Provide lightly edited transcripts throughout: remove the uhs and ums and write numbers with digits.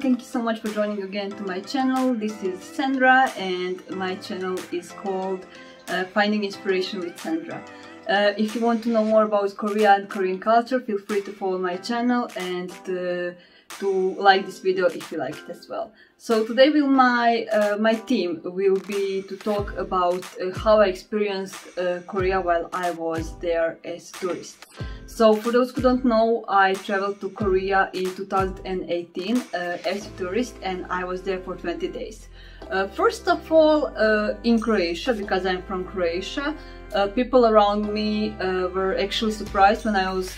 thank you so much for joining again to my channel. This is Sandra and my channel is called Finding Inspiration with Sandra. If you want to know more about Korea and Korean culture, feel free to follow my channel and to like this video if you like it as well. So today my theme will be to talk about how I experienced Korea while I was there as a tourist. So for those who don't know, I traveled to Korea in 2018 as a tourist, and I was there for 20 days. First of all, in Croatia, because I'm from Croatia, people around me were actually surprised when I was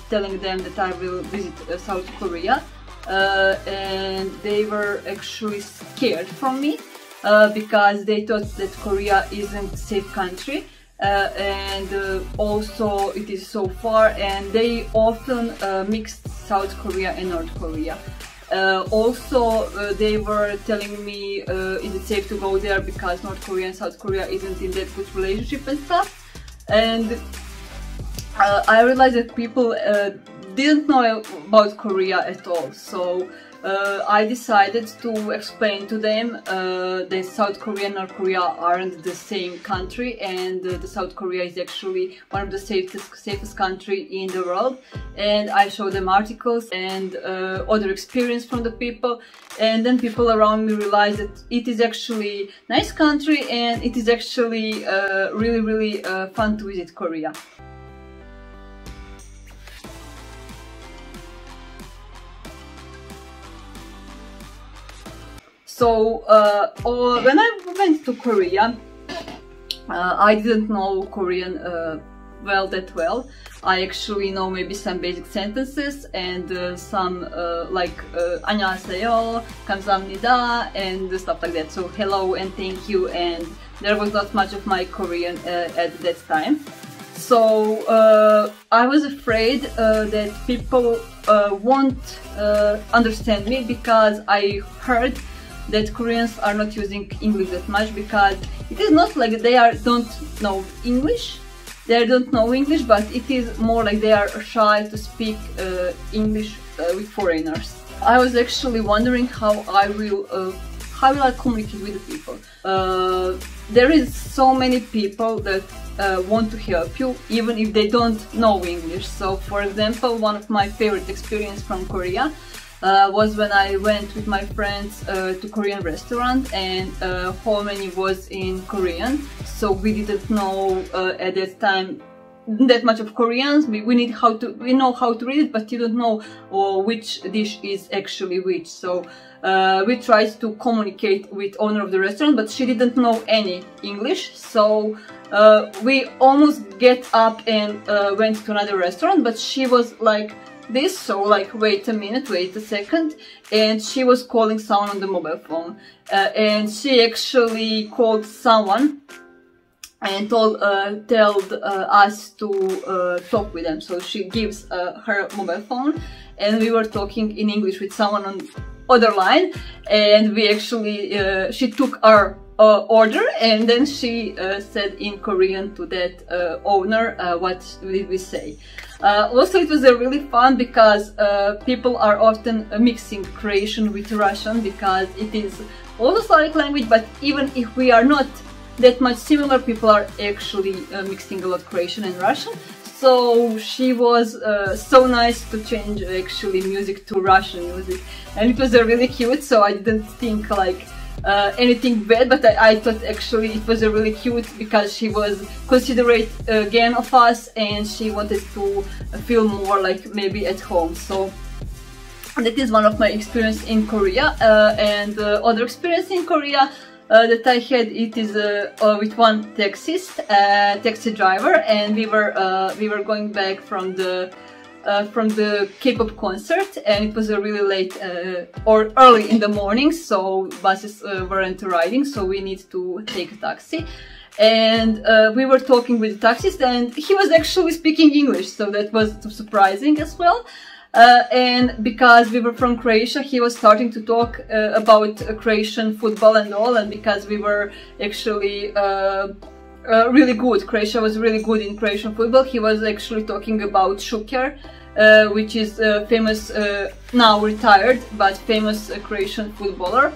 telling them that I will visit South Korea, and they were actually scared from me because they thought that Korea isn't a safe country. And also it is so far, and they often mixed South Korea and North Korea. Also, they were telling me is it safe to go there because North Korea and South Korea isn't in that good relationship and stuff. And I realized that people didn't know about Korea at all. So I decided to explain to them that South Korea and North Korea aren't the same country, and the South Korea is actually one of the safest country in the world. And I showed them articles and other experience from the people, and then people around me realized that it is actually nice country and it is actually really fun to visit Korea. So when I went to Korea, I didn't know Korean that well. I actually know maybe some basic sentences and some like 안녕하세요, 감사합니다 and stuff like that. So hello and thank you, and there was not much of my Korean at that time. So I was afraid that people won't understand me, because I heard that Koreans are not using English that much, because it is not like they don't know English. They don't know English, but it is more like they are shy to speak English with foreigners. I was actually wondering how I will communicate with the people. There is so many people that want to help you, even if they don't know English. So, for example, one of my favorite experiences from Korea was when I went with my friends to Korean restaurant, and whole menu was in Korean, so we didn't know at that time that much of Koreans. We know how to read it, but you don't know which dish is actually which. So we tried to communicate with owner of the restaurant, but she didn't know any English. So we almost get up and went to another restaurant, but she was like this, so like wait a minute, wait a second, and she was calling someone on the mobile phone, and she actually called someone and told us to talk with them. So she gives her mobile phone, and we were talking in English with someone on other line, and we actually she took our order, and then she said in Korean to that owner what did we say. Also, it was really fun because people are often mixing Croatian with Russian, because it is also Slavic language, but even if we are not that much similar, people are actually mixing a lot Croatian and Russian. So she was so nice to change actually music to Russian music, and it was really cute. So I didn't think like anything bad, but I thought actually it was really cute, because she was considerate again of us, and she wanted to feel more like maybe at home. So that is one of my experience in Korea. And other experience in Korea that I had, it is with one taxi driver, and we were going back from the K-pop concert, and it was really late or early in the morning, so buses weren't riding, so we need to take a taxi. And we were talking with the taxist, and he was actually speaking English, so that was surprising as well. And because we were from Croatia, he was starting to talk about Croatian football and all, and because we were actually really good, Croatia was really good in Croatian football, he was actually talking about Šuker, which is famous, now retired, but famous Croatian footballer.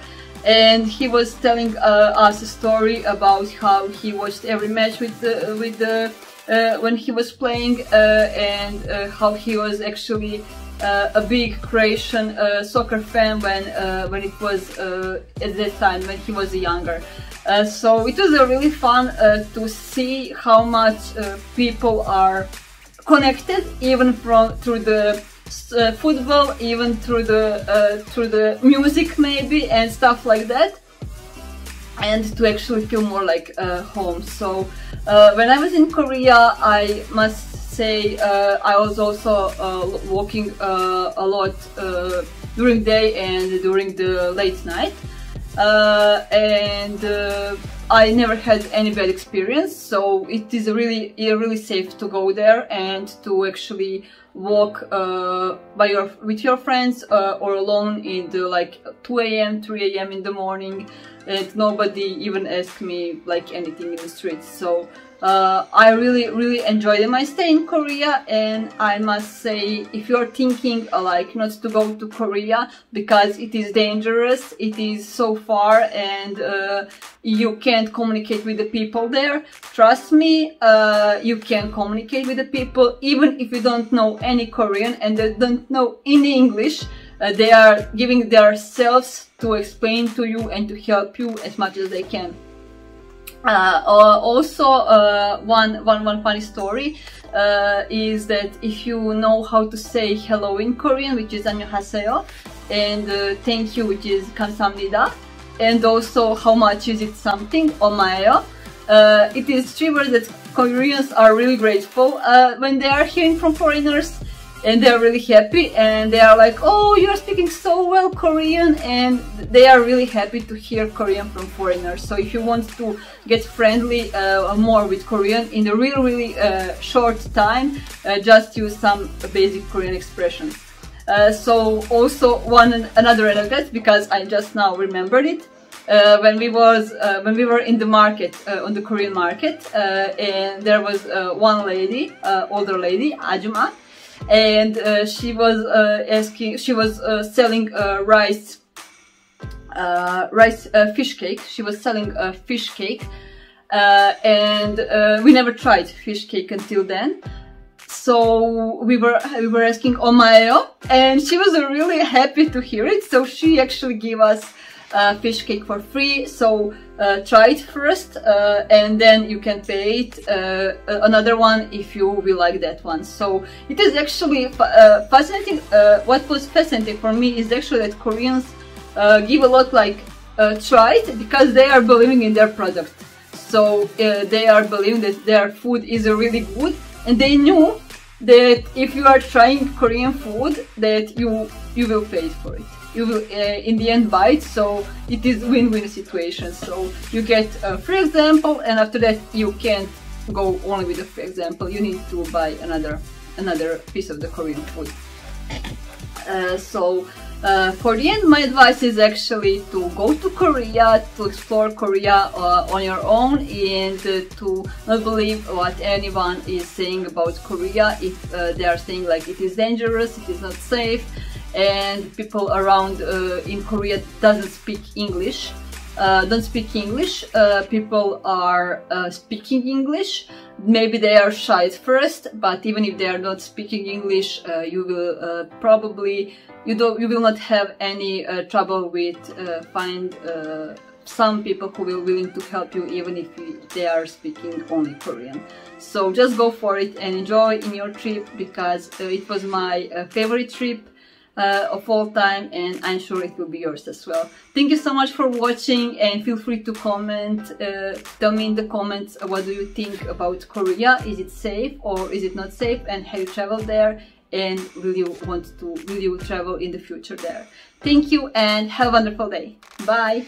And he was telling us a story about how he watched every match when he was playing, and how he was actually a big Croatian soccer fan when it was at that time, when he was younger. So it was really fun to see how much people are connected, even through the football, even through the music maybe and stuff like that, and to actually feel more like home. So when I was in Korea, I must say I was also walking a lot during the day and during the late night, and I never had any bad experience. So it is really safe to go there and to actually walk with your friends or alone in the like 2 a.m. 3 a.m. in the morning, and nobody even asked me like anything in the streets. So I really enjoyed my stay in Korea, and I must say, if you're thinking like not to go to Korea because it is dangerous, it is so far, and you can't communicate with the people there, trust me, you can communicate with the people even if you don't know any Korean and they don't know any English. They are giving themselves to explain to you and to help you as much as they can. Also, one funny story is that if you know how to say hello in Korean, which is 안녕하세요, and thank you, which is 감사합니다, and also how much is it something, 오마에요, it is three words that Koreans are really grateful when they are hearing from foreigners. And they are really happy, and they are like, oh, you're speaking so well Korean, and they are really happy to hear Korean from foreigners. So if you want to get friendly more with Korean in a really short time, just use some basic Korean expressions. So also another anecdote, because I just now remembered it. When we were in the market, on the Korean market, and there was one lady, older lady, Ajuma, and she was selling fish cake. She was selling a fish cake, and we never tried fish cake until then. So we were asking 오마에요, and she was really happy to hear it. So she actually gave us fish cake for free. So try it first, and then you can pay it another one if you will like that one. So it is actually fascinating. What was fascinating for me is actually that Koreans give a lot like try it, because they are believing in their product. So they are believing that their food is really good, and they knew that if you are trying Korean food, that you will pay for it. You will in the end buy it, so it is win-win situation. So you get a free example, and after that you can't go only with a free example. You need to buy another piece of the Korean food. For the end, my advice is actually to go to Korea, to explore Korea on your own, and to not believe what anyone is saying about Korea. If they are saying like it is dangerous, it is not safe, and people around in Korea don't speak English. People are speaking English. Maybe they are shy at first, but even if they are not speaking English, you will probably you will not have any trouble with find some people who will willing to help you, even if they are speaking only Korean. So just go for it and enjoy in your trip, because it was my favorite trip of all time, and I'm sure it will be yours as well. Thank you so much for watching, and feel free to comment. Tell me in the comments what do you think about Korea. Is it safe or is it not safe, and have you traveled there, and will you travel in the future there? Thank you, and have a wonderful day. Bye.